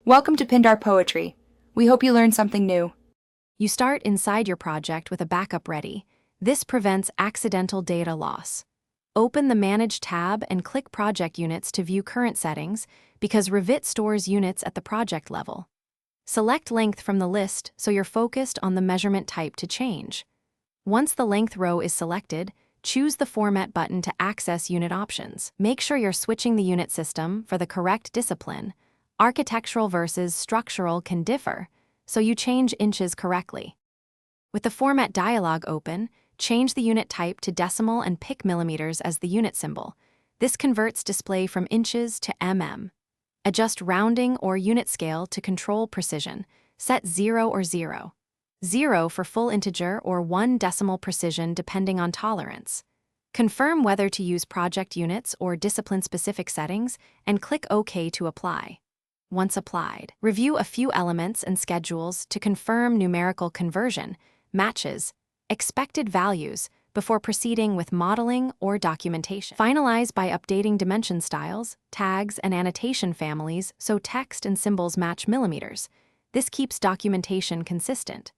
Welcome to Pindar Poetry. We hope you learned something new. You start inside your project with a backup ready. This prevents accidental data loss. Open the Manage tab and click Project Units to view current settings because Revit stores units at the project level. Select Length from the list so you're focused on the measurement type to change. Once the length row is selected, choose the Format button to access unit options. Make sure you're switching the unit system for the correct discipline. Architectural versus structural can differ, so you change inches correctly. With the Format dialog open, change the unit type to decimal and pick millimeters as the unit symbol. This converts display from inches to mm. Adjust rounding or unit scale to control precision. Set 0 or 0. 0 for full integer or 1 decimal precision depending on tolerance. Confirm whether to use project units or discipline-specific settings and click OK to apply. Once applied, review a few elements and schedules to confirm numerical conversion, matches, expected values before proceeding with modeling or documentation. Finalize by updating dimension styles, tags, and annotation families so text and symbols match millimeters. This keeps documentation consistent.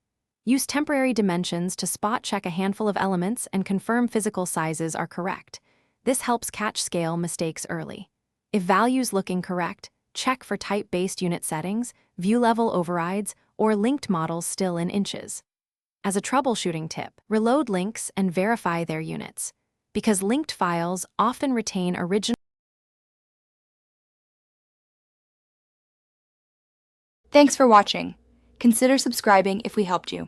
Use temporary dimensions to spot check a handful of elements and confirm physical sizes are correct. This helps catch scale mistakes early. If values look incorrect, check for type-based unit settings, view-level overrides, or linked models still in inches. As a troubleshooting tip, reload links and verify their units, because linked files often retain original. Thanks for watching. Consider subscribing if we helped you.